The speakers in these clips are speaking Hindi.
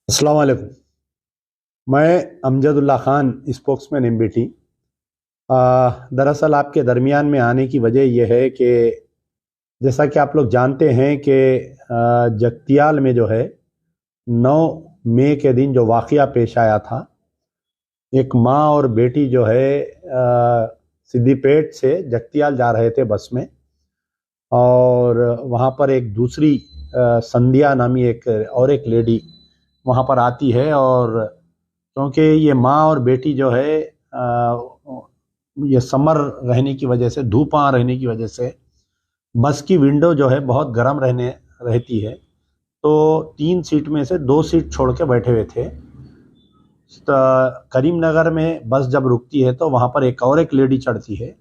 अस्सलाम वालेकुम। मैं अमजदुल्ला ख़ान, स्पोक्समैन एमबीटी। दरअसल आपके दरमियान में आने की वजह यह है कि जैसा कि आप लोग जानते हैं कि जगतियाल में जो है 9 मई के दिन जो वाक़या पेश आया था, एक माँ और बेटी जो है सिद्दीपेट से जगतियाल जा रहे थे बस में, और वहाँ पर एक दूसरी संध्या नामी एक लेडी वहाँ पर आती है। और क्योंकि ये माँ और बेटी जो है ये समर रहने की वजह से, धूप वहाँ रहने की वजह से बस की विंडो जो है बहुत गर्म रहती है, तो 3 सीट में से 2 सीट छोड़ के बैठे हुए थे। तो करीमनगर में बस जब रुकती है तो वहाँ पर एक लेडी चढ़ती है।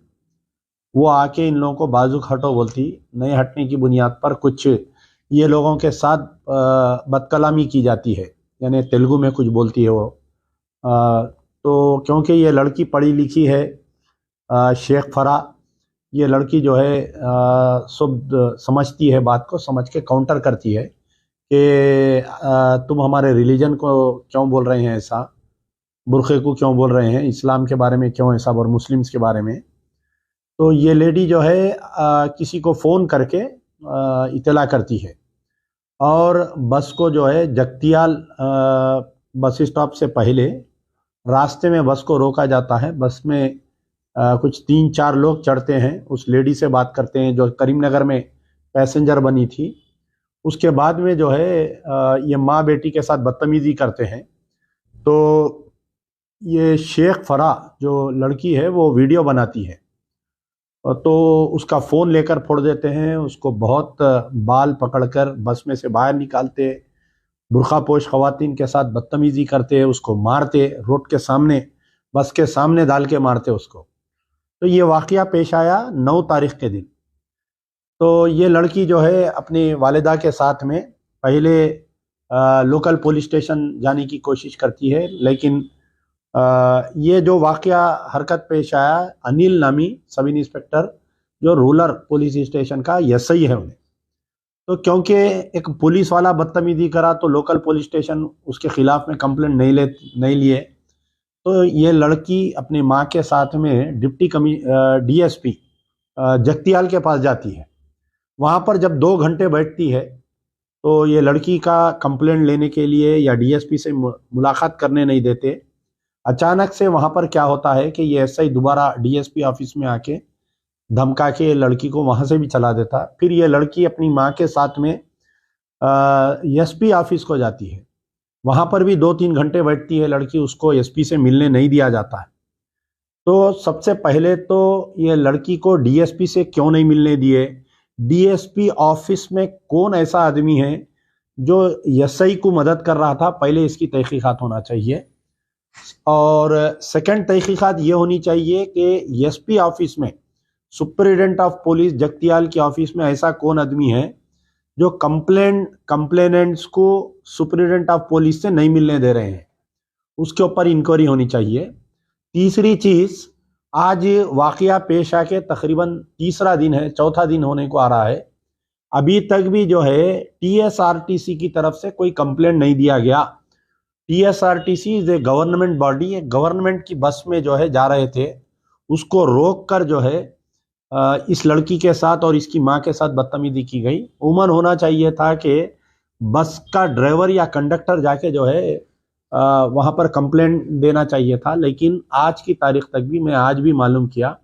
वो आके इन लोगों को बाजू हटो बोलती, नहीं हटने की बुनियाद पर कुछ ये लोगों के साथ बदकलामी की जाती है, यानी तेलुगु में कुछ बोलती है वो। तो क्योंकि ये लड़की पढ़ी लिखी है, शेख फरा, ये लड़की जो है सब समझती है, बात को समझ के काउंटर करती है कि तुम हमारे रिलीजन को क्यों बोल रहे हैं ऐसा, बुरखे को क्यों बोल रहे हैं, इस्लाम के बारे में क्यों ऐसा, और मुस्लिम्स के बारे में। तो ये लेडी जो है किसी को फ़ोन करके इतला करती है, और बस को जो है जगतियाल बस स्टॉप से पहले रास्ते में बस को रोका जाता है। बस में कुछ 3-4 लोग चढ़ते हैं, उस लेडी से बात करते हैं जो करीमनगर में पैसेंजर बनी थी। उसके बाद में जो है ये माँ बेटी के साथ बदतमीज़ी करते हैं। तो ये शेख फरा जो लड़की है वो वीडियो बनाती है, तो उसका फ़ोन लेकर फोड़ देते हैं, उसको बहुत बाल पकड़कर बस में से बाहर निकालते, बुर्खापोश ख़वातीन के साथ बदतमीज़ी करते, उसको मारते, रोड के सामने, बस के सामने डाल के मारते उसको। तो ये वाक़या पेश आया 9 तारीख़ के दिन। तो ये लड़की जो है अपनी वालिदा के साथ में पहले लोकल पुलिस स्टेशन जाने की कोशिश करती है, लेकिन ये जो वाक़या हरकत पेश आया, अनिल नामी सब इंस्पेक्टर जो रूरल पुलिस स्टेशन का एसआई है उन्हें, तो क्योंकि एक पुलिस वाला बदतमीजी करा तो लोकल पुलिस स्टेशन उसके खिलाफ में कंप्लेंट नहीं लिए। तो ये लड़की अपनी माँ के साथ में डिप्टी डीएसपी जगतियाल के पास जाती है। वहाँ पर जब 2 घंटे बैठती है तो ये लड़की का कंप्लेंट लेने के लिए या डीएसपी से मुलाकात करने नहीं देते। अचानक से वहाँ पर क्या होता है कि ये एसआई दोबारा डीएसपी ऑफिस में आके धमका के लड़की को वहाँ से भी चला देता। फिर ये लड़की अपनी माँ के साथ में एसपी ऑफिस को जाती है, वहाँ पर भी 2-3 घंटे बैठती है लड़की, उसको एसपी से मिलने नहीं दिया जाता है। तो सबसे पहले तो ये लड़की को डीएसपी से क्यों नहीं मिलने दिए, डीएसपी ऑफिस में कौन ऐसा आदमी है जो एसआई को मदद कर रहा था, पहले इसकी तहकीकात होना चाहिए। और सेकंड तहकीकात ये होनी चाहिए कि एसपी ऑफिस में, सुपरिटेंडेंट ऑफ पुलिस जगतियाल की ऑफिस में ऐसा कौन आदमी है जो कंप्लेनेंट्स को सुपरिटेंडेंट ऑफ पुलिस से नहीं मिलने दे रहे हैं, उसके ऊपर इंक्वायरी होनी चाहिए। तीसरी चीज़, आज वाक़या पेश आके तकरीबन तीसरा दिन है, चौथा दिन होने को आ रहा है, अभी तक भी जो है टीएसआरटीसी की तरफ से कोई कंप्लेंट नहीं दिया गया। TSRTC is a government body, government की बस में जो है जा रहे थे, उसको रोक कर जो है इस लड़की के साथ और इसकी माँ के साथ बदतमीजी की गई। उमन होना चाहिए था कि बस का ड्राइवर या कंडक्टर जाके जो है वहाँ पर कंप्लेंट देना चाहिए था, लेकिन आज की तारीख तक भी, मैं आज भी मालूम किया,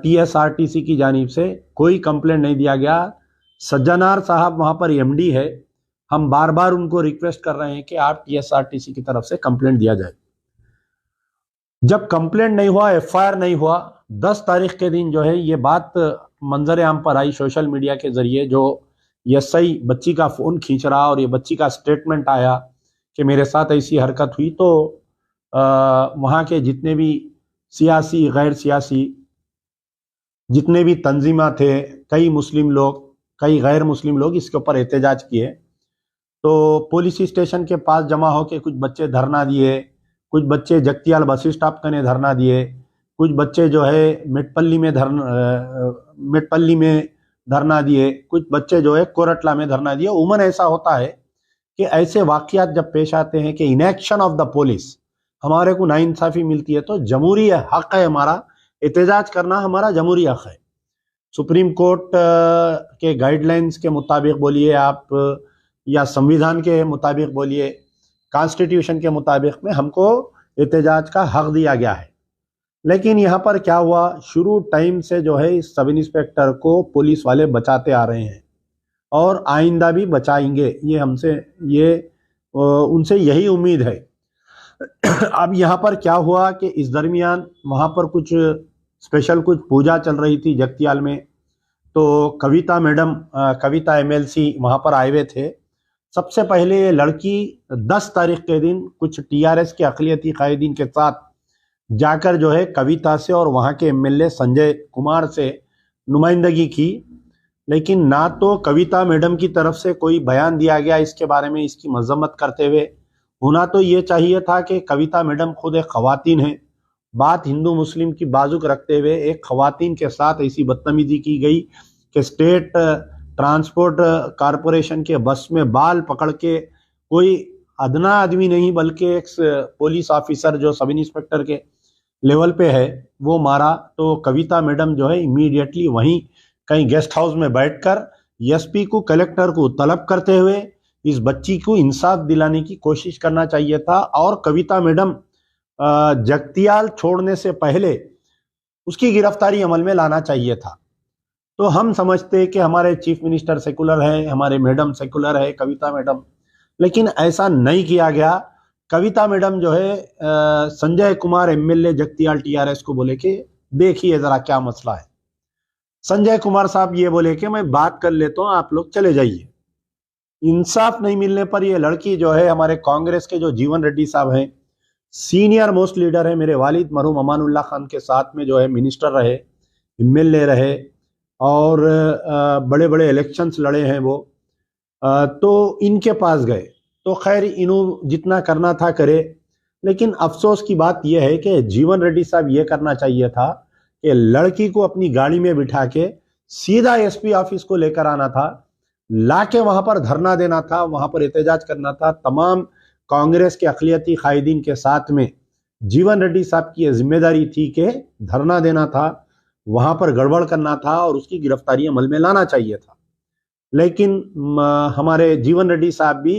टीएसआरटीसी की जानिब से कोई कंप्लेंट नहीं दिया गया। सज्जनार साहब वहाँ पर एमडी है, हम बार बार उनको रिक्वेस्ट कर रहे हैं कि आप टीएसआरटीसी की तरफ से कंप्लेंट दिया जाए। जब कंप्लेंट नहीं हुआ, एफआईआर नहीं हुआ, 10 तारीख के दिन जो है ये बात मंजर आम पर आई सोशल मीडिया के जरिए, जो एसआई बच्ची का फ़ोन खींच रहा और ये बच्ची का स्टेटमेंट आया कि मेरे साथ ऐसी हरकत हुई। तो वहाँ के जितने भी सियासी, गैर सियासी, जितने भी तंजीमा थे, कई मुस्लिम लोग, कई गैर मुस्लिम लोग इसके ऊपर एहतजाज किए। तो पुलिस स्टेशन के पास जमा होकर कुछ बच्चे धरना दिए, कुछ बच्चे जगतियाल बस स्टॉप कने धरना दिए, कुछ बच्चे जो है मेटपल्ली में धरना दिए, कुछ बच्चे जो है कोरटला में धरना दिए। उमन ऐसा होता है कि ऐसे वाक़यात जब पेश आते हैं कि इनएक्शन ऑफ द पुलिस, हमारे को नाइंसाफ़ी मिलती है, तो जमहूरी हक़ है हमारा, एहतजाज करना हमारा जमहूरी हक़ है। सुप्रीम कोर्ट के गाइडलाइंस के मुताबिक बोलिए आप, या संविधान के मुताबिक बोलिए, कॉन्स्टिट्यूशन के मुताबिक में हमको एहतजाज का हक़ दिया गया है। लेकिन यहाँ पर क्या हुआ, शुरू टाइम से जो है इस सब इंस्पेक्टर को पुलिस वाले बचाते आ रहे हैं और आइंदा भी बचाएंगे, ये हमसे उनसे यही उम्मीद है। अब यहाँ पर क्या हुआ कि इस दरमियान वहाँ पर कुछ स्पेशल कुछ पूजा चल रही थी जगतियाल में, तो कविता मैडम, कविता एमएलसी वहाँ पर आए हुए थे। सबसे पहले ये लड़की 10 तारीख के दिन कुछ टीआरएस के अक़लियती कायदीन के साथ जाकर जो है कविता से और वहाँ के एमएलए संजय कुमार से नुमाइंदगी की, लेकिन ना तो कविता मैडम की तरफ से कोई बयान दिया गया इसके बारे में, इसकी मजम्मत करते हुए। होना तो ये चाहिए था कि कविता मैडम खुद एक ख़वातीन है, बात हिंदू मुस्लिम की बाजुक रखते हुए एक ख़वातीन के साथ ऐसी बदतमीजी की गई कि स्टेट ट्रांसपोर्ट कॉरपोरेशन के बस में बाल पकड़ के कोई अदना आदमी नहीं बल्कि एक पुलिस ऑफिसर जो सब इंस्पेक्टर के लेवल पे है वो मारा। तो कविता मैडम जो है इमीडिएटली वहीं कहीं गेस्ट हाउस में बैठकर एसपी को, कलेक्टर को तलब करते हुए इस बच्ची को इंसाफ दिलाने की कोशिश करना चाहिए था। और कविता मैडम जगतियाल छोड़ने से पहले उसकी गिरफ्तारी अमल में लाना चाहिए था। तो हम समझते कि हमारे चीफ मिनिस्टर सेकुलर है, हमारे मैडम सेकुलर है कविता मैडम, लेकिन ऐसा नहीं किया गया। कविता मैडम जो है संजय कुमार एमएलए जगतियाल टीआरएस को बोले कि देखिए जरा क्या मसला है। संजय कुमार साहब ये बोले कि मैं बात कर लेता हूँ, आप लोग चले जाइए। इंसाफ नहीं मिलने पर ये लड़की जो है, हमारे कांग्रेस के जो जीवन रेड्डी साहब हैं, सीनियर मोस्ट लीडर है, मेरे वालिद मरहूम अमानुल्लाह खान के साथ में जो है मिनिस्टर रहे, एमएलए रहे और बड़े बड़े इलेक्शंस लड़े हैं वो, तो इनके पास गए। तो खैर इन्हों जितना करना था करे, लेकिन अफसोस की बात यह है कि जीवन रेड्डी साहब ये करना चाहिए था कि लड़की को अपनी गाड़ी में बिठा के सीधा एसपी ऑफिस को लेकर आना था, लाके वहां पर धरना देना था, वहां पर एहतजाज करना था। तमाम कांग्रेस के अक़लियती कायदीन के साथ में जीवन रेड्डी साहब की जिम्मेदारी थी कि धरना देना था, वहां पर गड़बड़ करना था और उसकी गिरफ्तारी अमल में लाना चाहिए था। लेकिन हमारे जीवन रेड्डी साहब भी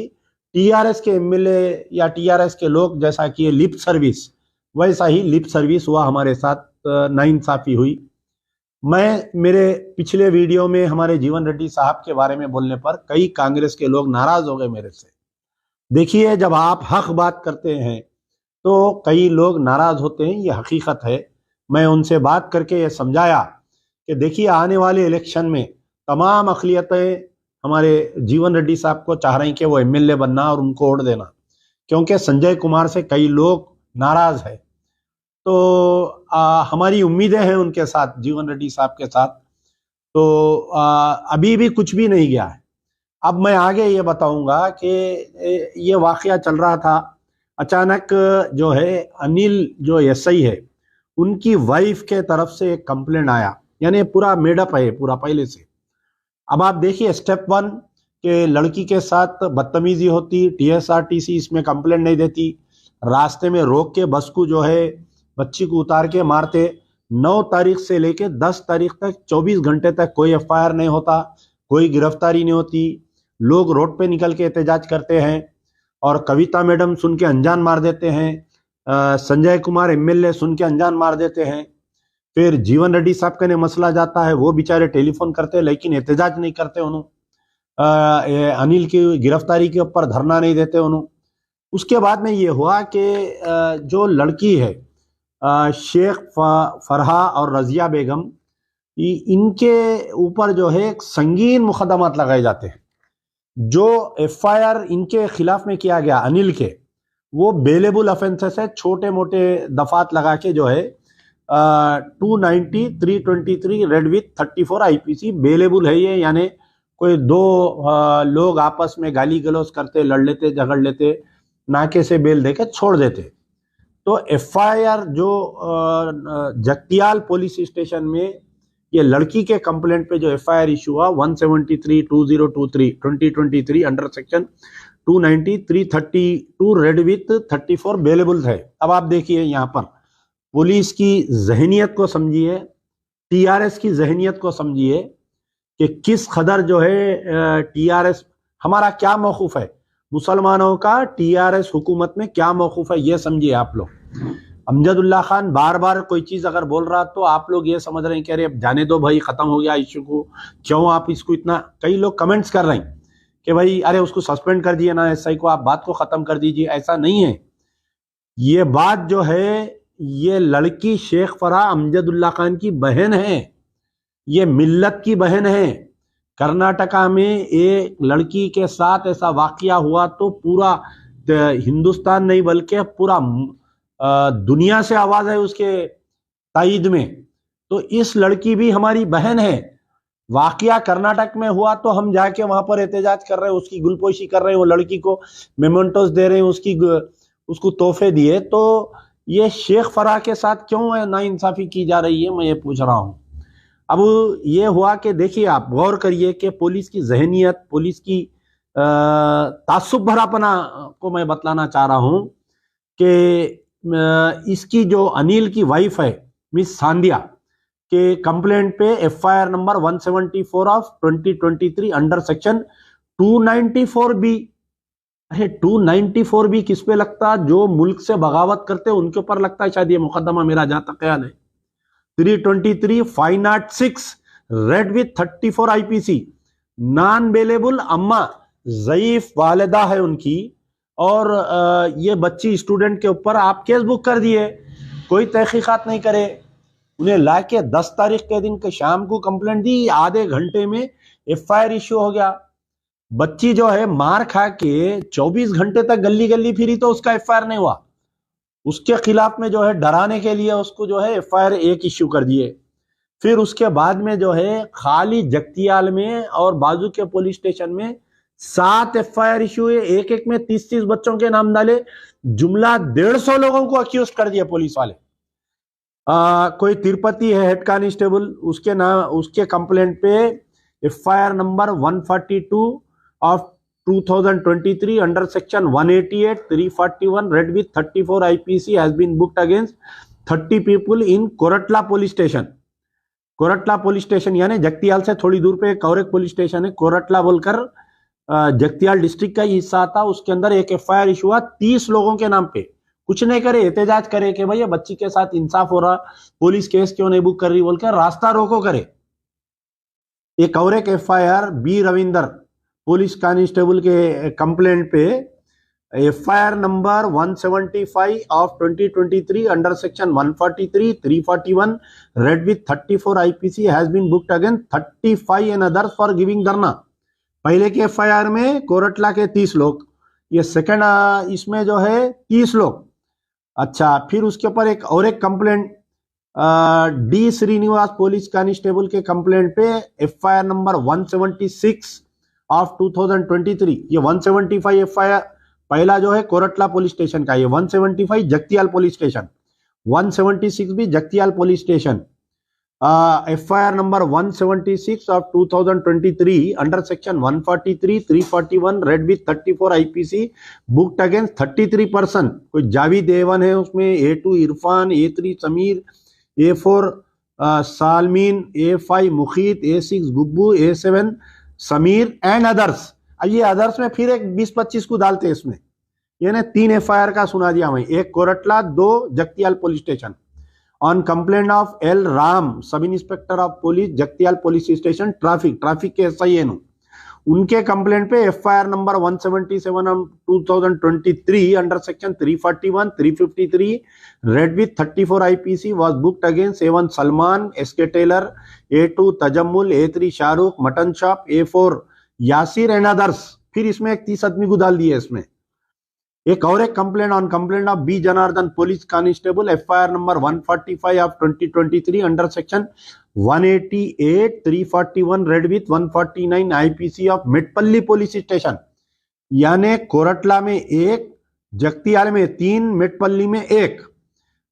टीआरएस के एमएलए या टीआरएस के लोग जैसा कि ये लिप सर्विस, वैसा ही लिप सर्विस हुआ, हमारे साथ नाइंसाफी हुई। मैं मेरे पिछले वीडियो में हमारे जीवन रेड्डी साहब के बारे में बोलने पर कई कांग्रेस के लोग नाराज हो गए मेरे से। देखिए, जब आप हक बात करते हैं तो कई लोग नाराज होते हैं, ये हकीकत है। मैं उनसे बात करके ये समझाया कि देखिए आने वाले इलेक्शन में तमाम अक़लियतें हमारे जीवन रेड्डी साहब को चाह रही हैं कि वो एमएलए बनना और उनको वोट देना, क्योंकि संजय कुमार से कई लोग नाराज है। तो हमारी उम्मीदें हैं उनके साथ, जीवन रेड्डी साहब के साथ। तो अभी भी कुछ भी नहीं गया है। अब मैं आगे ये बताऊंगा कि ये वाक़या चल रहा था, अचानक जो है अनिल जो एसआई है उनकी वाइफ के तरफ से एक कंप्लेंट आया, यानी पूरा मेडअप है पूरा पहले से। अब आप देखिए स्टेप 1 के लड़की के साथ बदतमीजी होती, टीएसआरटीसी इसमें कंप्लेंट नहीं देती, रास्ते में रोक के बस को जो है बच्ची को उतार के मारते। 9 तारीख से लेके 10 तारीख तक 24 घंटे तक कोई एफआईआर नहीं होता, कोई गिरफ्तारी नहीं होती। लोग रोड पे निकल के एहतजाज करते हैं और कविता मैडम सुन के अनजान मार देते हैं, संजय कुमार एमएलए सुन के अनजान मार देते हैं। फिर जीवन रेड्डी साहब का ने मसला जाता है, वो बेचारे टेलीफोन करते लेकिन एहतजाज नहीं करते उन्होंने, अनिल की गिरफ्तारी के ऊपर धरना नहीं देते उन्होंने। उसके बाद में ये हुआ कि जो लड़की है शेख फरहा और रजिया बेगम, इनके ऊपर जो है संगीन मुकदमात लगाए जाते हैं। जो एफआईआर इनके खिलाफ में किया गया अनिल के, वो बेलेबल ऑफेंसेस है, छोटे मोटे दफात लगा के जो है 290, 323 रेड विथ 34 आईपीसी बेलेबल है ये। यानी कोई दो लोग आपस में गाली गलौज करते, लड़ लेते, झगड़ लेते, नाके से बेल देके छोड़ देते। तो एफआईआर जो जगतियाल पुलिस स्टेशन में ये लड़की के कंप्लेंट पे जो एफआईआर इशू हुआ 173/2023 under section 290 332 red with 34 bailable है। अब आप देखिए यहाँ पर पुलिस की जहनियत को समझिए, टीआरएस की जहनियत को समझिए कि किस कदर जो है टीआरएस, हमारा क्या मौकूफ है, मुसलमानों का टीआरएस हुकूमत में क्या मौकूफ है, ये समझिए आप लोग। अमजदुल्ला खान बार बार कोई चीज अगर बोल रहा तो आप लोग ये समझ रहे हैं कि अरे अब जाने दो भाई, खत्म हो गया इश्यू को, क्यों आप इसको इतना, कई लोग कमेंट्स कर रहे हैं कि भाई अरे उसको सस्पेंड कर दिए ना एसआई को, आप बात को खत्म कर दीजिए। ऐसा नहीं है, ये बात जो है, ये लड़की शेख फराह अमजदुल्ला खान की बहन है, ये मिल्लत की बहन है। कर्नाटका में एक लड़की के साथ ऐसा वाकया हुआ तो पूरा हिंदुस्तान नहीं बल्कि पूरा दुनिया से आवाज है उसके तायद में। तो इस लड़की भी हमारी बहन है। वाकया कर्नाटक में हुआ तो हम जाके वहां पर एहतजाज कर रहे हैं, उसकी गुलपोशी कर रहे हैं, वो लड़की को मेमेंटोस दे रहे हैं, उसको तोहफे दिए। तो ये शेख फराह के साथ क्यों है नाइंसाफी की जा रही है, मैं ये पूछ रहा हूं। अब ये हुआ कि देखिए आप गौर करिए कि पुलिस की जहनियत, पुलिस की तासुब भरापना को मैं बतलाना चाह रहा हूं कि इसकी जो अनिल की वाइफ है मिस सांधिया के कंप्लेंट पे FIR number 174 of 2023 under section 294 B. अरे 294 बी किस पे लगता? जो मुल्क से बगावत करते उनके ऊपर लगता है शायद ये मुकदमा, मेरा जहां तक ख्याल है। 323 506 red with 34 IPC, non bailable अम्मा, ज़ईफ वालिदा है उनकी, और ये बच्ची स्टूडेंट के ऊपर आप केस बुक कर दिए, कोई तहकीकात नहीं करे। उन्हें लाके 10 तारीख के दिन के शाम को कंप्लेंट दी, आधे घंटे में एफआईआर इश्यू हो गया। बच्ची जो है मार खा के 24 घंटे तक गली गली फिरी तो उसका एफआईआर नहीं हुआ। उसके खिलाफ में जो है डराने के लिए उसको जो है एफआईआर 1 इश्यू कर दिए। फिर उसके बाद में जो है खाली जगतियाल में और बाजू के पुलिस स्टेशन में 7 एफआईआर इश्यू हुए, एक एक में 30-30 बच्चों के नाम डाले, जुमला 150 लोगों को अक्यूज कर दिया पुलिस वाले। कोई तिरुपति है हेड कांस्टेबल, उसके नाम, उसके कंप्लेंट पे FIR number 142 of 2023 under section 188 341 read with 34 IPC has been booked against 30 people in Koratla police station. Koratla police station यानी जगतियाल से थोड़ी दूर पे एक और एक पुलिस स्टेशन है, कोरटला बोलकर, जगतियाल डिस्ट्रिक्ट का ही हिस्सा था। उसके अंदर एक एफआईआर इशू हुआ 30 लोगों के नाम पे। कुछ नहीं करे, एहतजाज करे कि भैया बच्ची के साथ इंसाफ हो रहा, पुलिस केस क्यों नहीं बुक कर रही बोलकर रास्ता रोको करे। एक और एक FIR B Ravinder police constable के कंप्लेंट पे FIR number 175 of 2023 under section 143 341 read with 34 IPC has been booked against 35 and others for giving dharna. पहले के एफआईआर में कोरटला के 30 लोग, ये सेकंड इसमें जो है 30 लोग। अच्छा, फिर उसके ऊपर एक और एक complaint D Srinivas police constable के कंप्लेंट पे एफआईआर नंबर 176 ऑफ 2023। ये 175 एफआईआर पहला जो है कोरटला पुलिस स्टेशन का, ये 175 जगतियाल पुलिस स्टेशन, 176 भी Jagtial police station. FIR number 176 of 2023 under section 143 341 read with 34 IPC booked against 33 person. कोई जावेद एवन है उसमें, A2 Irfan, A3 Sameer, A4 सालमीन, A5 Mukhit, A6 गुब्बू, A7 Sameer and others. ये अदर्स में फिर एक 20-25 को डालते हैं इसमें, यानी 3 एफआईआर का सुना दिया मैं, एक Koratla, 2 Jagtial police station. On complaint of L Ram sub inspector of police Jagtial police station traffic के एसआई है, उनके कंप्लेंट पे FIR number 177 of 2023 under section 341 353 read with 34 IPC was booked against A1 Salman, SK tailor, A2 Tajammul, A3 Shahrukh, mutton shop, A4 Yasir and others. फिर इसमें एक 30 आदमी को डाल दिए इसमें। एक और एक complaint on complaint of B Janardhan police constable FIR number 145 of 2023 under section 188 341 read with 149 IPC of Metpally police station. यानी कोरटला में 1, जगतियाल में 3, मेटपल्ली में 1।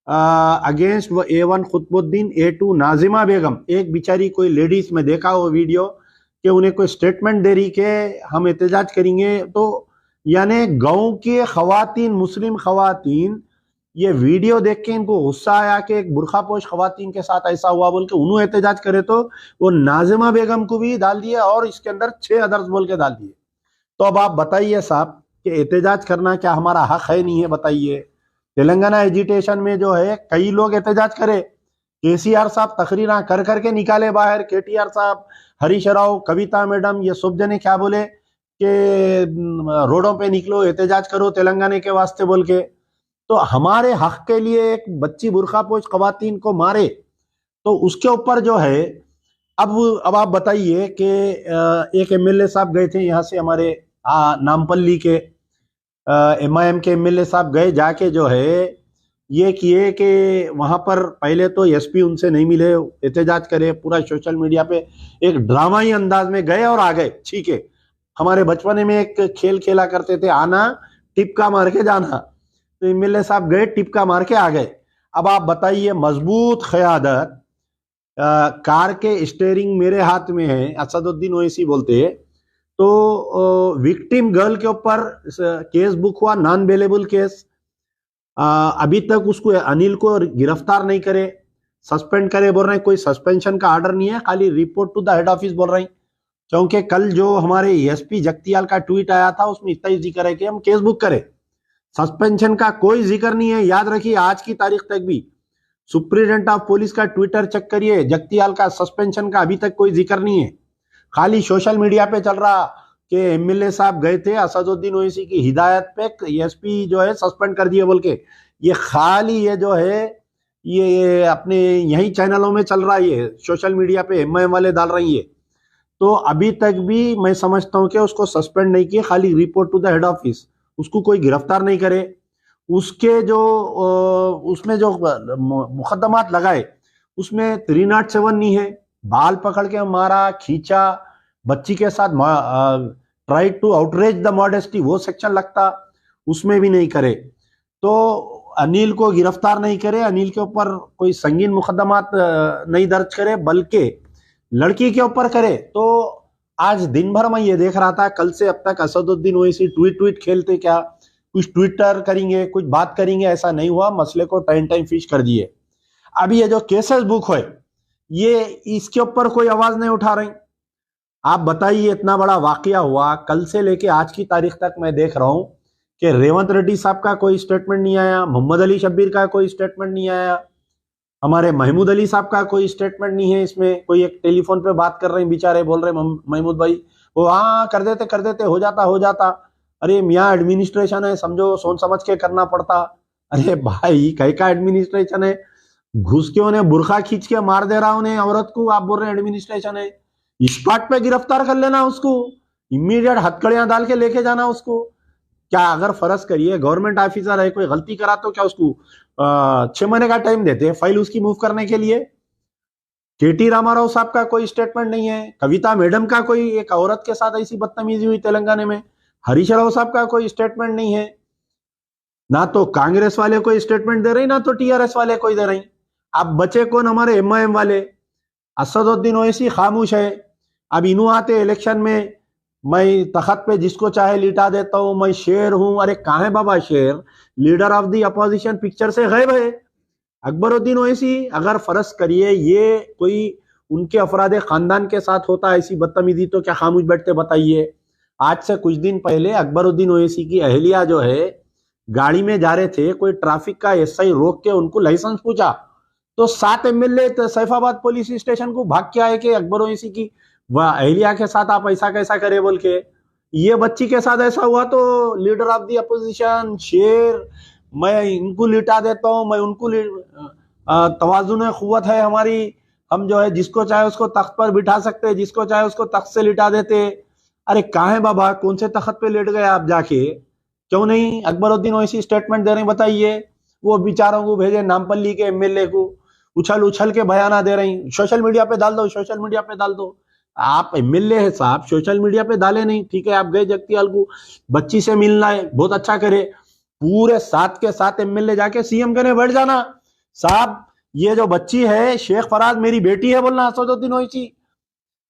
अगेंस्ट A1 खुतबुद्दीन, A2 नाजिमा बेगम, एक बेचारी कोई लेडीज में देखा वो वीडियो कि उन्हें कोई स्टेटमेंट दे रही के हम एहतजाज करेंगे, तो यानी गांव के खवातीन, मुस्लिम खवातीन ये वीडियो देख के इनको गुस्सा आया कि एक बुरखा पोश खवातीन के साथ ऐसा हुआ बोल के उन्होंने एहतजाज करे, तो वो नाजिमा बेगम को भी डाल दिया और इसके अंदर 6 अदर्स बोल के डाल दिए। तो अब आप बताइए साहब कि एहतजाज करना क्या हमारा हक है, नहीं है? बताइए। तेलंगाना एजिटेशन में जो है कई लोग एहतजाज करे, केसीआर साहब तकरीरा कर करके निकाले बाहर, केटीआर साहब, हरीश राव, कविता मैडम, ये सब जने क्या बोले कि रोडों पे निकलो, एहतजाज करो तेलंगाना के वास्ते बोल के। तो हमारे हक के लिए एक बच्ची बुरखा पोश खवातीन को मारे, तो उसके ऊपर जो है अब आप बताइए कि एक एमएलए साहब गए थे यहाँ से, हमारे नामपल्ली के MIM के एमएलए साहब गए, जाके जो है ये किए कि वहां पर पहले तो एसपी उनसे नहीं मिले, एहतजाज करे, पूरा सोशल मीडिया पे एक ड्रामाई अंदाज में गए और आ गए। ठीक है, हमारे बचपन में एक खेल खेला करते थे, आना टिपका मार के जाना, तो एमएलए साहब गए, टिपका मार के आ गए। अब आप बताइए, मजबूत क़यादत, कार के स्टीयरिंग मेरे हाथ में है, असदुद्दीन ओवैसी बोलते हैं, तो विक्टिम गर्ल के ऊपर केस बुक हुआ, नॉन बेलेबल केस, अभी तक उसको, अनिल को गिरफ्तार नहीं करे, सस्पेंड करे बोल रहे हैं, कोई सस्पेंशन का ऑर्डर नहीं है, खाली report to the head office बोल रहे हैं। क्योंकि कल जो हमारे एसपी जगतियाल का ट्वीट आया था उसमें इतना ही जिक्र है कि हम केस बुक करें, सस्पेंशन का कोई जिक्र नहीं है। याद रखिए, आज की तारीख तक भी सुप्रीडेंट ऑफ पुलिस का ट्विटर चेक करिए, जगतियाल का सस्पेंशन का अभी तक कोई जिक्र नहीं है। खाली सोशल मीडिया पे चल रहा कि एमएलए साहब गए थे, असदुद्दीन ओवैसी की हिदायत पे एसपी जो है सस्पेंड कर दिए बोल के, ये खाली ये जो है ये अपने यही चैनलों में चल रहा है, ये सोशल मीडिया पे MIM वाले डाल रही है। तो अभी तक भी मैं समझता हूं कि उसको सस्पेंड नहीं किए, खाली report to the head office, उसको कोई गिरफ्तार नहीं करे। उसके जो उसमें जो मुकदमात लगाए उसमें 307 नहीं है, बाल पकड़ के मारा, खींचा, बच्ची के साथ try to outrage the modesty, वो सेक्शन लगता, उसमें भी नहीं करे। तो अनिल को गिरफ्तार नहीं करे, अनिल के ऊपर कोई संगीन मुकदमात नहीं दर्ज करे, बल्कि लड़की के ऊपर करे। तो आज दिन भर मैं ये देख रहा था, कल से अब तक असदुद्दीन ओवैसी ट्वीट खेलते, क्या कुछ ट्विटर करेंगे, कुछ बात करेंगे, ऐसा नहीं हुआ, मसले को टाइम फिश कर दिए। अभी ये जो केसेस बुक है, ये इसके ऊपर कोई आवाज नहीं उठा रही। आप बताइए, इतना बड़ा वाकया हुआ, कल से लेके आज की तारीख तक मैं देख रहा हूं कि रेवंत रेड्डी साहब का कोई स्टेटमेंट नहीं आया, मोहम्मद अली शब्बीर का कोई स्टेटमेंट नहीं आया, हमारे महमूद अली साहब का कोई स्टेटमेंट नहीं है। इसमें कोई एक टेलीफोन पे बात कर रहे हैं, बेचारे बोल रहे महमूद भाई, वो हाँ कर देते हो जाता। अरे मियाँ, एडमिनिस्ट्रेशन है, समझो सोच समझ के करना पड़ता। अरे भाई, कहीं का एडमिनिस्ट्रेशन है? घुस के उन्हें बुरखा खींच के मार दे रहा उन्हें औरत को, आप बोल रहे हैं एडमिनिस्ट्रेशन है? स्पॉट पे गिरफ्तार कर लेना उसको, इमीडिएट हथकड़ियां डाल के लेके जाना उसको। क्या अगर फर्ज करिए गवर्नमेंट ऑफिसर है, कोई गलती करा तो क्या उसको 6 महीने का टाइम देते हैं फाइल उसकी मूव करने के लिए? KT रामाराव साहब का कोई स्टेटमेंट नहीं है, कविता मैडम का कोई, एक औरत के साथ ऐसी बदतमीजी हुई तेलंगाना में, हरीश राव साहब का कोई स्टेटमेंट नहीं है। ना तो कांग्रेस वाले कोई स्टेटमेंट दे रही, ना तो TRS वाले कोई दे रही। अब बचे कौन? हमारे MIM वाले। असदुद्दीन ओवैसी खामोश है। अब इनू आते इलेक्शन में, मैं तखत पे जिसको चाहे लिटा देता हूं, मैं शेर हूं। अरे कहां है बाबा शेर? Leader of the opposition picture से गायब है अकबरुद्दीन ओवैसी। अगर फर्ज करिए ये कोई उनके अफराद खानदान के साथ होता ऐसी बदतमीजी, तो क्या खामोश बैठते? बताइए। आज से कुछ दिन पहले अकबरुद्दीन ओवैसी की अहलिया जो है गाड़ी में जा रहे थे, कोई ट्रैफिक का SI रोक के उनको लाइसेंस पूछा, तो 7 MLA सैफाबाद पुलिस स्टेशन को भाग के आए कि अकबर ओवैसी की अहलिया के साथ आप ऐसा कैसा करे बोल के। ये बच्ची के साथ ऐसा हुआ तो लीडर ऑफ द अपोजिशन शेर, मैं इनको लिटा देता हूं, मैं उनको तवाजुन क़ुव्वत है हमारी, हम जो है जिसको चाहे उसको तख्त पर बिठा सकते, जिसको चाहे उसको तख्त से लिटा देते। अरे कहां है बाबा? कौन से तख्त पे लेट गए आप जाके? क्यों नहीं अकबरुद्दीन ओवैसी स्टेटमेंट दे रहे हैं? बताइए। वो बेचारों को भेजे, नामपल्ली के MLA को उछल के बयाना दे रही, सोशल मीडिया पे डाल दो, सोशल मीडिया पे डाल दो। आप MLA है साहब, सोशल मीडिया पे डाले नहीं, ठीक है। आप गए जगतियाल को, बच्ची से मिलना है, बहुत अच्छा करे, पूरे 7 के 7 MLA जाके CM करने बैठ जाना साहब ये जो बच्ची है शेख फराज मेरी बेटी है बोलना असदुद्दीन ओवैसी,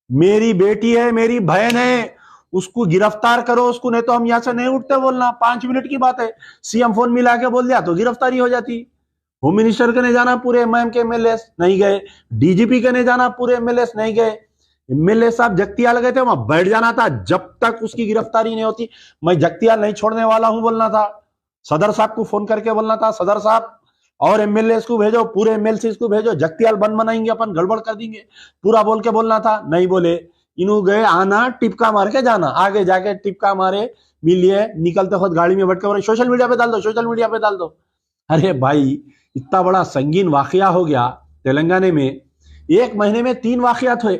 मेरी बेटी है, मेरी बहन है, उसको गिरफ्तार करो उसको, नहीं तो हम यहां से नहीं उठते बोलना। 5 मिनट की बात है, सीएम फोन मिला के बोल दिया तो गिरफ्तारी हो जाती। होम मिनिस्टर के नहीं जाना, पूरे एमआईएम के एमएलए नहीं गए, डीजीपी के नहीं जाना, पूरे एमएलए नहीं गए, एमएलए साहब जगतियाल गए थे, वहां बैठ जाना था जब तक उसकी गिरफ्तारी नहीं होती। मैं जगतियाल नहीं छोड़ने वाला हूं बोलना था, सदर साहब को फोन करके बोलना था, सदर साहब और एमएलए को भेजो, पूरे एमएलसी को भेजो, जगतियाल बंद बनाएंगे अपन, गड़बड़ कर देंगे, पूरा बोल के बोलना था। नहीं बोले, इन्हों गए आना टिपका मार के जाना, आगे जाके टिपका मारे, मिलिए, निकलते खुद गाड़ी में बैठ के बोले सोशल मीडिया पे डाल दो, सोशल मीडिया पे डाल दो। अरे भाई इतना बड़ा संगीन वाकया हो गया तेलंगाना में, 1 महीने में 3 वाकयात हुए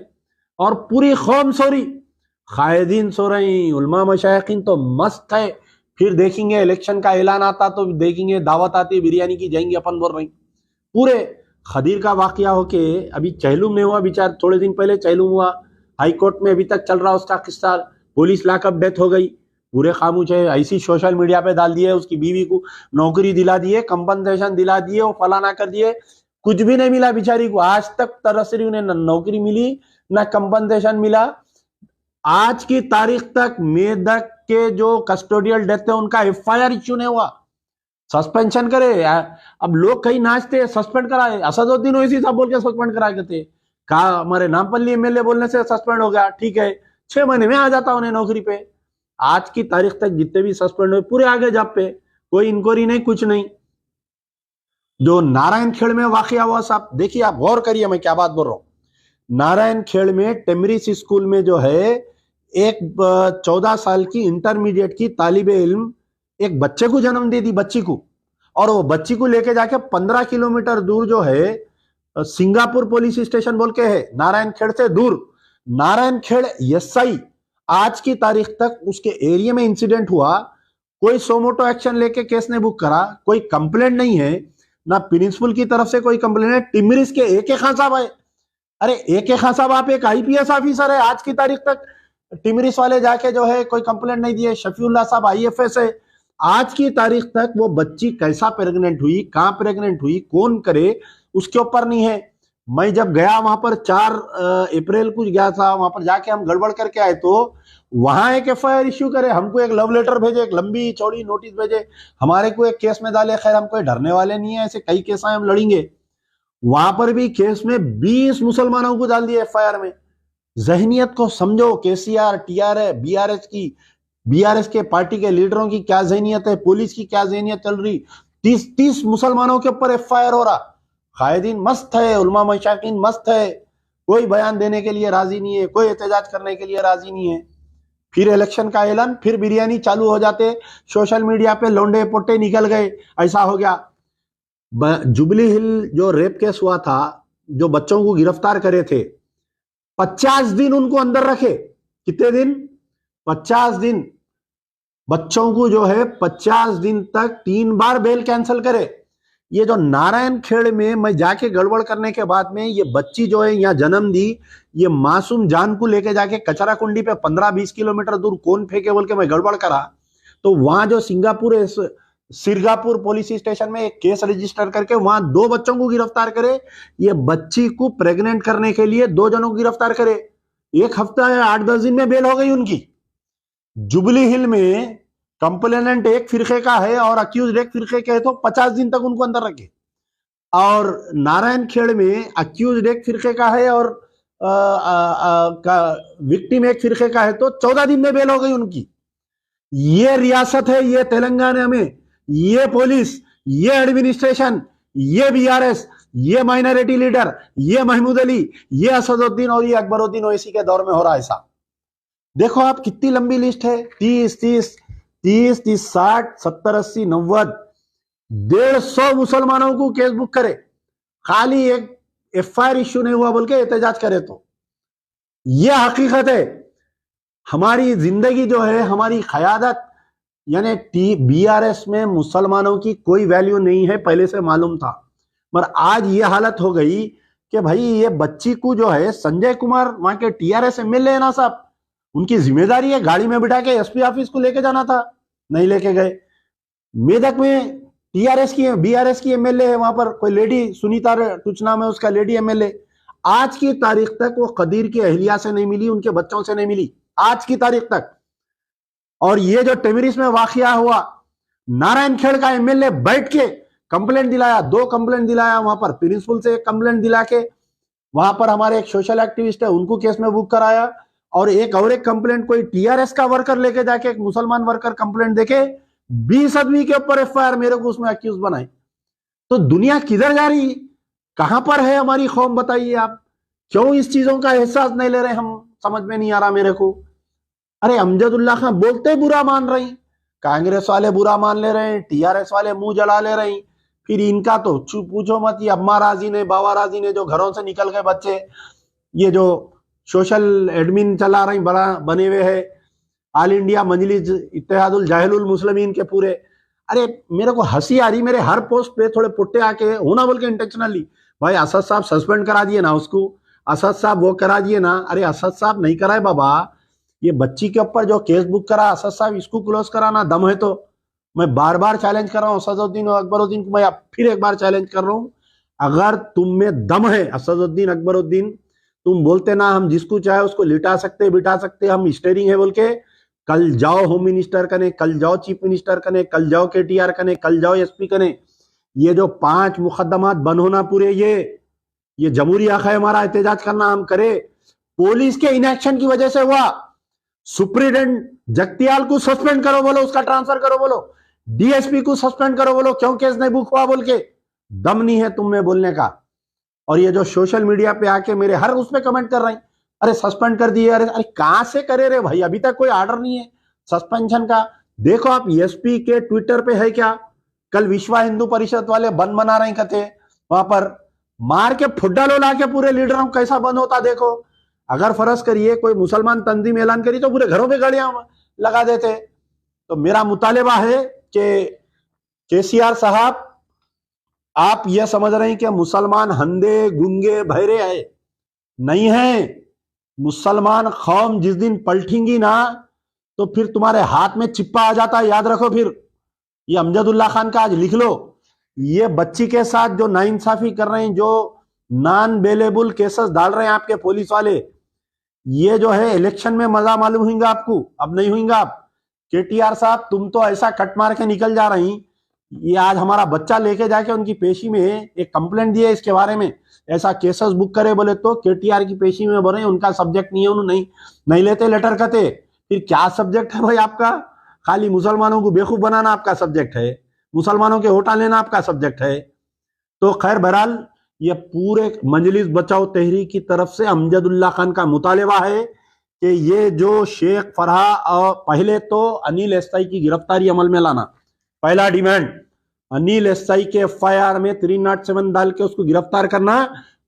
और पूरी कौम सो रही, कायदीन सो रही, उलमा मशाइखीन तो मस्त है। फिर देखेंगे इलेक्शन का ऐलान आता तो देखेंगे दावत आती बिरयानी की, जाएंगे अपन बोल रही। पूरे खदीर का वाकया होके अभी चहलुम में हुआ, विचार थोड़े दिन पहले चहलुम हुआ, हाई कोर्ट में अभी तक चल रहा उसका किस्सा, पुलिस लॉकअप डेथ हो गई, पूरे खामोश है। ऐसी सोशल मीडिया पे डाल दिए, उसकी बीवी को नौकरी दिला दिए, कंपनसेशन दिला दिए, वो फलाना कर दिए, कुछ भी नहीं मिला बेचारी को आज तक। तरसरी उन्हें न नौकरी मिली न कंपनसेशन मिला। आज की तारीख तक मेदक के जो कस्टोडियल डेथ है उनका एफआईआर इश्यू नहीं हुआ, सस्पेंशन करे। अब लोग कहीं नाचते सस्पेंड कराए, असदुद्दीन ओवैसी साहब बोल के सस्पेंड करा के थे, कहा हमारे नामपल्ली एमएलए बोलने से सस्पेंड हो गया, ठीक है 6 महीने में आ जाता उन्हें नौकरी पे। आज की तारीख तक जितने भी सस्पेंड हुए पूरे आगे जब पे, कोई इंक्वायरी नहीं, कुछ नहीं। जो नारायण खेड़ में वाकया हुआ साहब, देखिए आप गौर करिए मैं क्या बात बोल रहा हूं। नारायण खेड़ में टेमरिस स्कूल में जो है एक 14 साल की इंटरमीडिएट की तालिबे इल्म एक बच्चे को जन्म दे दी, बच्ची को, और वो बच्ची को लेके जाके 15 किलोमीटर दूर जो है सिंगापुर पुलिस स्टेशन बोल के है, नारायण खेड़ से दूर, नारायण खेड़ एसआई आज की तारीख तक उसके एरिया में इंसिडेंट हुआ, कोई सोमोटो एक्शन लेके केस ने बुक करा, कोई कंप्लेंट नहीं है, ना प्रिंसिपल की तरफ से कोई कंप्लेंट है। टिमरिस के AK खान साहब है, अरे AK खान साहब आप एक IPS ऑफिसर है, आज की तारीख तक टिमरिस वाले जाके जो है कोई कंप्लेंट नहीं दिए। शफीउल्लाह साहब IFS है, आज की तारीख तक वो बच्ची कैसा प्रेग्नेंट हुई, कहां प्रेग्नेंट हुई, कौन करे, उसके ऊपर नहीं है। मैं जब गया वहां पर 4 अप्रैल को गया था, वहां पर जाके हम गड़बड़ करके आए तो वहां एक FIR इश्यू करे, हमको एक लव लेटर भेजे, एक लंबी चौड़ी नोटिस भेजे, हमारे को एक केस में डाले। खैर हम कोई डरने वाले नहीं है, ऐसे कई केस हम लड़ेंगे। वहां पर भी केस में 20 मुसलमानों को डाल दिया FIR में। जहनियत को समझो, KCR TRA BRS के पार्टी के लीडरों की क्या जहनियत है, पुलिस की क्या जहनियत चल रही। 30 मुसलमानों के ऊपर FIR हो रहा। कायदीन मस्त है, उलमा मशाइखीन मस्त है, कोई बयान देने के लिए राजी नहीं है, कोई एहतजाज करने के लिए राजी नहीं है। फिर इलेक्शन का ऐलान, फिर बिरयानी चालू हो जाते, सोशल मीडिया पे लोंडे पोटे निकल गए, ऐसा हो गया। जुबली हिल जो रेप केस हुआ था, जो बच्चों को गिरफ्तार करे थे, 50 दिन उनको अंदर रखे। कितने दिन? 50 दिन। बच्चों को जो है 50 दिन तक 3 बार बेल कैंसिल करे। ये जो नारायण खेड़ में मैं जाके गड़बड़ करने के बाद में ये बच्ची जो है यहाँ जन्म दी, ये मासूम जान को लेके जाके कचरा कुंडी पे 15-20 किलोमीटर दूर कौन फेंके बोल के मैं गड़बड़ करा, तो वहां जो सिरगापुर पुलिस स्टेशन में एक केस रजिस्टर करके वहां 2 बच्चों को गिरफ्तार करे। ये बच्ची को प्रेग्नेंट करने के लिए 2 जनों को गिरफ्तार करे। 1 हफ्ता या 8-10 दिन में बेल हो गई उनकी। जुबली हिल में कंप्लेनेंट एक फिरके का है और अक्यूज एक फिरके के है, तो 50 दिन तक उनको अंदर रखे। और नारायण खेड़ में अक्यूज एक फिरके का है और विक्टिम एक फिरके का है, तो 14 दिन में बेल हो गई उनकी। ये रियासत है, ये तेलंगाना में, ये पुलिस, ये एडमिनिस्ट्रेशन, ये BRS, ये माइनॉरिटी लीडर, ये महमूद अली, ये असदुद्दीन और ये अकबरुद्दीन ओवैसी के दौर में हो रहा है। ऐसा देखो आप कितनी लंबी लिस्ट है, 30, 60, 70, 80, 90, 150 मुसलमानों को केस बुक करे, खाली एक FIR इश्यू नहीं हुआ बोल के एहतजाज करे। तो यह हकीकत है। हमारी जिंदगी जो है, हमारी क़यादत, यानी BRS में मुसलमानों की कोई वैल्यू नहीं है, पहले से मालूम था। मगर आज ये हालत हो गई कि भाई ये बच्ची को जो है संजय कुमार वहां के TRS MLA है ना साहब, उनकी जिम्मेदारी है गाड़ी में बिठा के SP ऑफिस को लेके जाना था, नहीं लेके गए। मेदक में टीआरएस की बीआरएस की एमएलए है वहां पर, कोई लेडी सुनीता कुछ नाम है उसका, लेडी एमएलए। आज की तारीख तक वो कदीर की अहलिया से नहीं मिली, उनके बच्चों से नहीं मिली, आज की तारीख तक। और ये जो टेमरिस में वाकया हुआ, नारायणखेड़ का एमएलए बैठ के कंप्लेंट दिलाया, 2 कंप्लेंट दिलाया वहां पर, प्रिंसिपल से एक कंप्लेंट दिला के वहां पर हमारे एक सोशल एक्टिविस्ट है उनको केस में बुक कराया, और एक कंप्लेंट कोई टीआरएस का वर्कर लेके जाके, एक मुसलमान वर्कर कंप्लेंट देके 20 आदमी के ऊपर एफआईआर मेरे को उसमें अक्यूज बनाए। तो दुनिया किधर जा रही, कहां पर है हमारी कौम, बताइए आप। क्यों इस चीजों का एहसास नहीं ले रहे हम, समझ में नहीं आ रहा मेरे को। अरे अमजदुल्ला खान बोलते बुरा मान रही, कांग्रेस वाले बुरा मान ले रहे हैं, टीआरएस वाले मुंह जला ले रहे हैं, फिर इनका तो पूछो मत। ये अम्मा राजी ने, बाबा राजी ने, जो घरों से निकल गए बच्चे, ये जो सोशल एडमिन चला रही बड़ा बने हुए है, ऑल इंडिया मजलिस इत्तेहादुल जाहिलुल मुस्लिमीन के पूरे। अरे मेरे को हंसी आ रही, मेरे हर पोस्ट पे थोड़े पुट्टे आके होना बोल के इंटेंशनली, भाई असद साहब सस्पेंड करा दिए ना उसको, असद साहब वो करा दिए ना। अरे असद साहब नहीं कराए बाबा, ये बच्ची के ऊपर जो केस बुक करा असद साहब, इसको क्लोज कराना दम है तो। मैं बार बार चैलेंज कर रहा हूँ असदुद्दीन और अकबरुद्दीन को, मैं फिर एक बार चैलेंज कर रहा हूँ, अगर तुम में दम है असदुद्दीन अकबरुद्दीन, तुम बोलते ना हम जिसको चाहे उसको लिटा सकते बिठा सकते, हम स्टेरिंग है बोल के, कल जाओ होम मिनिस्टर कने, कल जाओ चीफ मिनिस्टर कने, कल जाओ केटीआर कने, कल जाओ एसपी कने। ये जो 5 मुकदमात बंद होना पूरे, ये जमहूरी हक है हमारा एहतजाज करना, हम करे। पुलिस के इनएक्शन की वजह से हुआ। सुप्रीडेंट जगतियाल को सस्पेंड करो बोलो, उसका ट्रांसफर करो बोलो, डीएसपी को सस्पेंड करो बोलो, क्यों केस नहीं बुक हुआ बोल के, दम नहीं है तुम में बोलने का। और ये जो सोशल मीडिया पे आके मेरे हर उसमें कमेंट कर रहे हैं, अरे सस्पेंड कर दिए, अरे कहां से करे रे भाई, अभी तक कोई ऑर्डर नहीं है सस्पेंशन का। देखो आप एसपी के ट्विटर पे है क्या, कल विश्व हिंदू परिषद वाले बंद बना रहे कहते, वहां पर मार के फुड्डा लो ला के पूरे लीडरों को कैसा बंद होता देखो। अगर फर्ज करिए कोई मुसलमान तंजीम ऐलान करी तो पूरे घरों पे गाड़ियां लगा देते। तो मेरा मुतालिबा है कि केसीआर साहब, आप यह समझ रहे हैं कि मुसलमान अंधे गूंगे बहरे है, नहीं है। मुसलमान कौम जिस दिन पलटेंगी ना, तो फिर तुम्हारे हाथ में चिप्पा आ जाता है, याद रखो। फिर ये अमजदुल्ला खान का आज लिख लो, ये बच्ची के साथ जो नाइंसाफी कर रहे हैं, जो नॉन बेलेबल केसेस डाल रहे हैं आपके पुलिस वाले, ये जो है इलेक्शन में मजा मालूम होगा आपको, अब नहीं होगा आप। केटीआर साहब तुम तो ऐसा कट मार के निकल जा रही, ये आज हमारा बच्चा लेके जाके उनकी पेशी में एक कंप्लेंट दिया इसके बारे में, ऐसा केसेस बुक करे बोले तो केटीआर की पेशी में बोले उनका सब्जेक्ट नहीं है, उन्होंने नहीं लेते लेटर कहते। फिर क्या सब्जेक्ट है भाई आपका, खाली मुसलमानों को बेवकूफ बनाना आपका सब्जेक्ट है, मुसलमानों के वोटा लेना आपका सब्जेक्ट है। तो खैर बहरहाल ये पूरे मजलिस बचाओ तहरीक की तरफ से अमजदुल्ला खान का मुतालिबा है कि ये जो शेख फरहा, और पहले तो अनिल एसआई की गिरफ्तारी अमल में लाना, पहला डिमांड अनिल एसआई के एफआईआर में 307 डाल के उसको गिरफ्तार करना,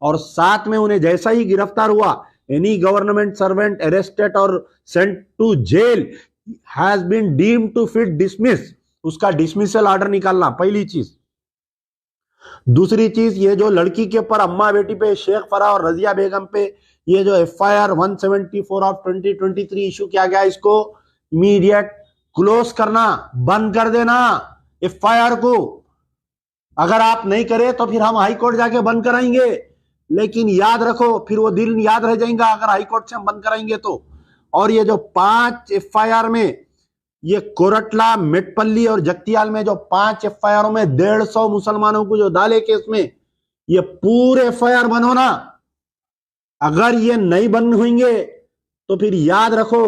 और साथ में उन्हें जैसा ही गिरफ्तार हुआ, any government servant arrested or sent to jail has been deemed to fit dismiss, उसका डिसमिसल ऑर्डर निकालना, पहली चीज। दूसरी चीज, ये जो लड़की के ऊपर अम्मा बेटी पे शेख फरहा और रजिया बेगम पे ये जो एफआईआर 174 ऑफ 2023 इशू किया गया, इसको इमीडिएट क्लोज करना, बंद कर देना एफआईआर को। अगर आप नहीं करे तो फिर हम हाई कोर्ट जाके बंद कराएंगे, लेकिन याद रखो फिर वो दिन याद रह जाएगा अगर हाई कोर्ट से हम बंद कराएंगे तो। और ये जो 5 एफआईआर में, ये कोरटला, मेटपल्ली और जगतियाल में जो 5 एफआईआर में 150 मुसलमानों को जो डाले केस में, ये पूरे एफआईआर बंद होना। अगर ये नहीं बंद होंगे तो फिर याद रखो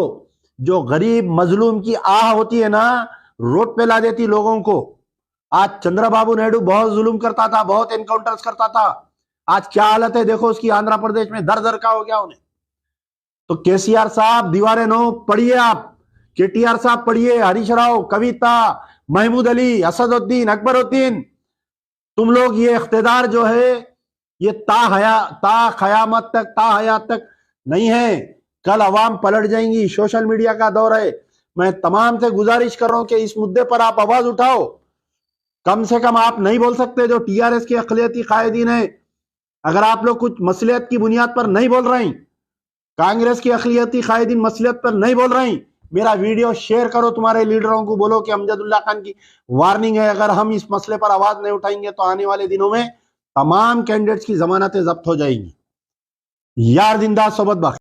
जो गरीब मजलूम की आह होती है ना, रोड पे ला देती लोगों को। आज चंद्रबाबू नायडू बहुत जुल्म करता था, बहुत एनकाउंटर्स करता था, आज क्या हालत है देखो उसकी, आंध्र प्रदेश में दर दर का हो गया उन्हें। तो केसीआर साहब दीवारें नो पढ़िए, आप केटीआर साहब पढ़िए, हरीश राव, कविता, महमूद अली, असदुद्दीन, अकबरुद्दीन, तुम लोग ये इख्तिदार जो है ये ता खयामत तक, ता हयात तक नहीं है। कल अवाम पलट जाएंगी, सोशल मीडिया का दौर है। मैं तमाम से गुजारिश कर रहा हूं कि इस मुद्दे पर आप आवाज उठाओ। कम से कम आप नहीं बोल सकते जो टीआरएस के अक़लियती कायदीन है, अगर आप लोग कुछ मसलियत की बुनियाद पर नहीं बोल रहे हैं, कांग्रेस की अक़लियती कायदीन मसलियत पर नहीं बोल रहे हैं, मेरा वीडियो शेयर करो, तुम्हारे लीडरों को बोलो कि अमजदुल्ला खान की वार्निंग है, अगर हम इस मसले पर आवाज नहीं उठाएंगे तो आने वाले दिनों में तमाम कैंडिडेट्स की जमानतें जब्त हो जाएंगी। यार जिंदा सोबत बाकी।